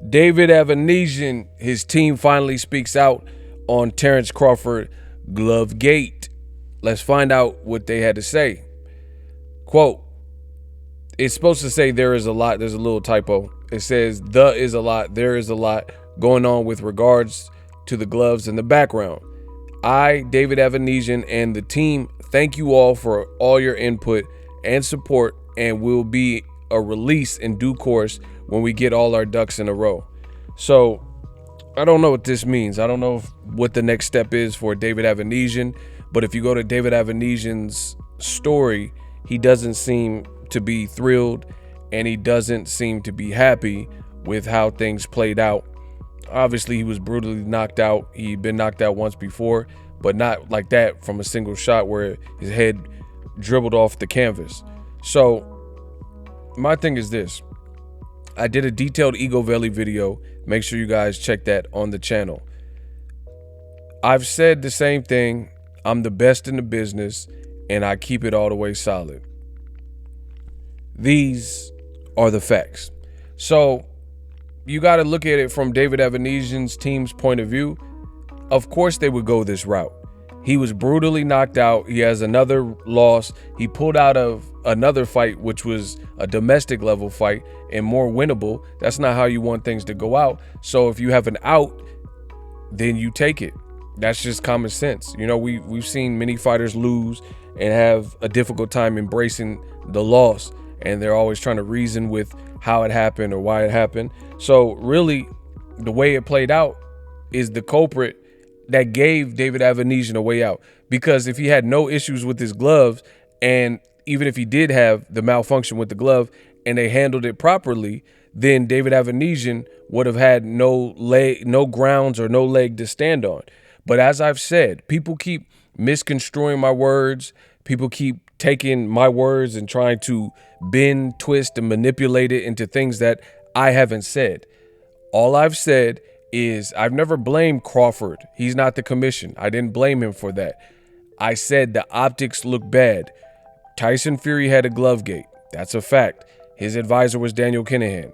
David AVANESYAN, his team finally speaks out on Terence Crawford Glovegate. Let's find out what they had to say. Quote, it's supposed to say there is a lot. There's a little typo. It says the is a lot. There is a lot going on with regards to the gloves in the background. I, David AVANESYAN, and the team thank you all for all your input and support, and will be a release in due course when we get all our ducks in a row. So I don't know what this means. I don't know what the next step is for David AVANESYAN, but if you go to David AVANESYAN's story, he doesn't seem to be thrilled, and he doesn't seem to be happy with how things played out. Obviously, he was brutally knocked out. He'd been knocked out once before, but not like that from a single shot where his head dribbled off the canvas. So my thing is this. I did a detailed Ego Valley video. Make sure you guys check that on the channel. I've said the same thing. I'm the best in the business, and I keep it all the way solid. These are the facts. So you got to look at it from David AVANESYAN's team's point of view. Of course they would go this route. He was brutally knocked out. He has another loss. He pulled out of another fight, which was a domestic level fight and more winnable. That's not how you want things to go out. So if you have an out, then you take it. That's just common sense. You know, we've seen many fighters lose and have a difficult time embracing the loss, and they're always trying to reason with how it happened or why it happened. So really, the way it played out is the culprit that gave David AVANESYAN a way out. Because if he had no issues with his gloves, and even if he did have the malfunction with the glove and they handled it properly, then David AVANESYAN would have had no grounds or no leg to stand on. But as I've said, people keep misconstruing my words. People keep taking my words and trying to bend, twist, and manipulate it into things that I haven't said. All I've said is I've never blamed Crawford. He's not the commission. I didn't blame him for that. I said the optics look bad. Tyson Fury had a Glovegate. That's a fact. His advisor was Daniel Kenichi.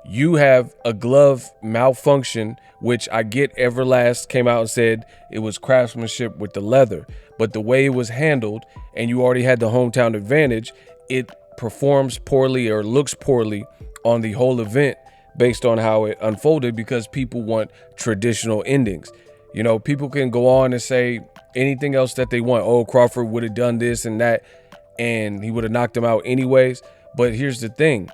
You have a glove malfunction, which I get EVERLAST came out and said it was craftsmanship with the leather. But the way it was handled, and you already had the hometown advantage, it performs poorly or looks poorly on the whole event based on how it unfolded, because people want traditional endings. You know, people can go on and say anything else that they want. Oh, Crawford would have done this and that, and he would have knocked him out anyways. But here's the thing.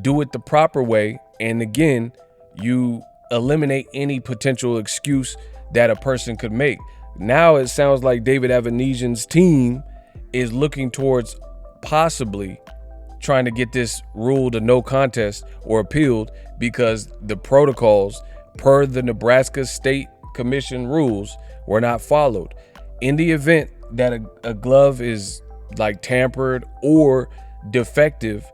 Do it the proper way, and again, you eliminate any potential excuse that a person could make. Now it sounds like David AVANESYAN's team is looking towards possibly trying to get this ruled a no contest or appealed, because the protocols per the Nebraska State Commission rules were not followed. In the event that a glove is like tampered or defective,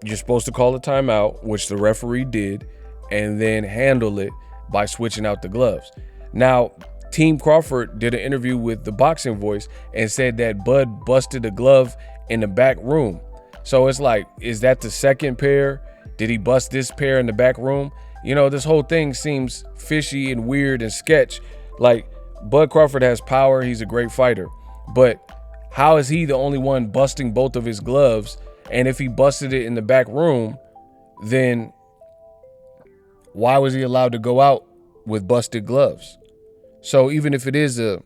you're supposed to call a timeout, which the referee did, and then handle it by switching out the gloves. Now, Team Crawford did an interview with the Boxing Voice and said that Bud busted a glove in the back room. So it's like, is that the second pair? Did he bust this pair in the back room? You know, this whole thing seems fishy and weird and sketch. Like, Bud Crawford has power. He's a great fighter. But how is he the only one busting both of his gloves? And if he busted it in the back room, then why was he allowed to go out with busted gloves? So even if it is a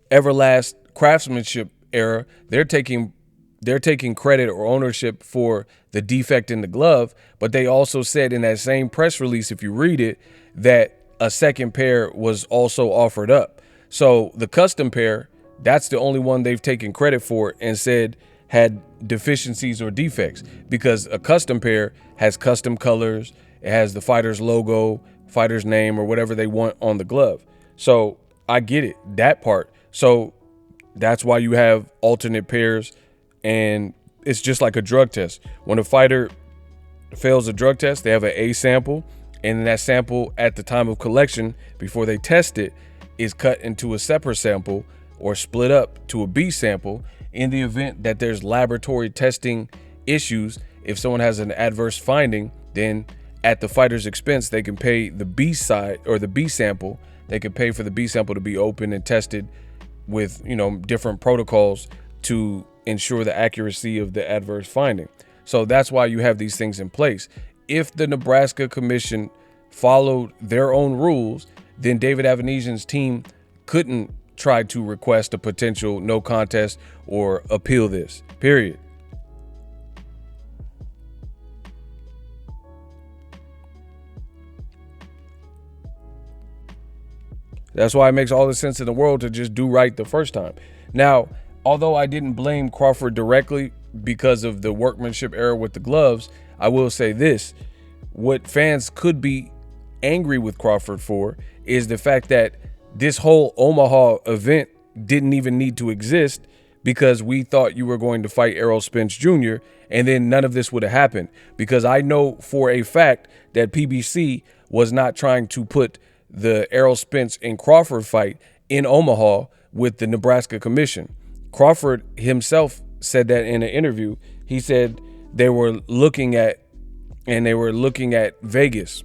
EVERLAST craftsmanship error, they're taking credit or ownership for the defect in the glove. But they also said in that same press release, if you read it, that a second pair was also offered up. So the custom pair, that's the only one they've taken credit for and said had deficiencies or defects, because a custom pair has custom colors. It has the fighter's logo, fighter's name, or whatever they want on the glove. So I get it, that part. So that's why you have alternate pairs, and it's just like a drug test. When a fighter fails a drug test, they have an A sample, and that sample at the time of collection, before they test it, is cut into a separate sample or split up to a B sample. In the event that there's laboratory testing issues, if someone has an adverse finding, then at the fighter's expense, they can pay the B side or the B sample. They can pay for the B sample to be open and tested with, different protocols to ensure the accuracy of the adverse finding. So that's why you have these things in place. If the Nebraska Commission followed their own rules, then David AVANESYA'S team couldn't try to request a potential no contest or appeal this, period. That's why it makes all the sense in the world to just do right the first time. Now, although I didn't blame Crawford directly because of the workmanship error with the gloves, I will say this. What fans could be angry with Crawford for is the fact that this whole Omaha event didn't even need to exist, because we thought you were going to fight Errol Spence Jr. and then none of this would have happened, because I know for a fact that PBC was not trying to put the Errol Spence and Crawford fight in Omaha with the Nebraska Commission. Crawford himself said that in an interview. He said they were looking at Vegas.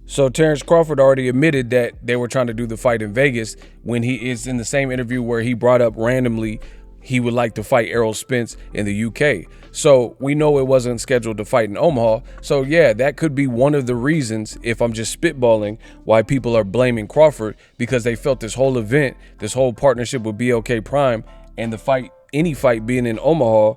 So Terence Crawford already admitted that they were trying to do the fight in Vegas, when he is in the same interview where he brought up randomly he would like to fight Errol Spence in the UK. So we know it wasn't scheduled to fight in Omaha. So yeah, that could be one of the reasons, if I'm just spitballing, why people are blaming Crawford, because they felt this whole event, this whole partnership with BLK Prime, and the fight, any fight being in Omaha,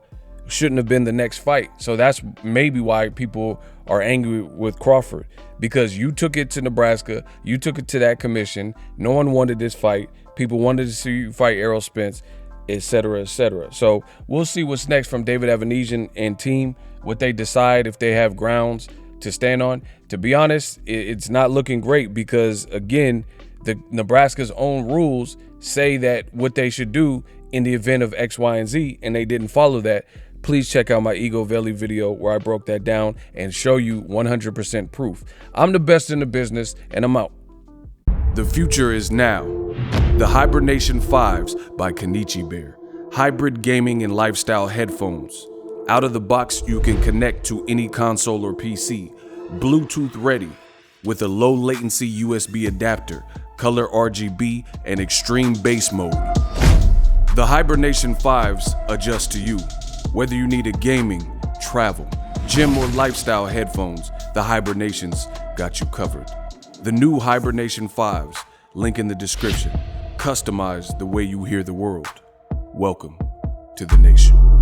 shouldn't have been the next fight. So that's maybe why people are angry with Crawford, because you took it to Nebraska, you took it to that commission. No one wanted this fight. People wanted to see you fight Errol Spence, etc., etc. So we'll see what's next from David AVANESYAN and team, what they decide, if they have grounds to stand on. To be honest, it's not looking great, because again, the Nebraska's own rules say that what they should do in the event of X, Y, and Z, and they didn't follow that. Please check out my Ego Valley video where I broke that down and show you 100% proof. I'm the best in the business, and I'm out. The future is now. The Hibernation 5s by Kenichi Bear. Hybrid gaming and lifestyle headphones. Out of the box, you can connect to any console or PC. Bluetooth ready with a low latency USB adapter, color RGB, and extreme bass mode. The Hibernation 5s adjust to you. Whether you need a gaming, travel, gym, or lifestyle headphones, the Hibernations got you covered. The new Hibernation 5s, link in the description. Customize the way you hear the world. Welcome to the nation.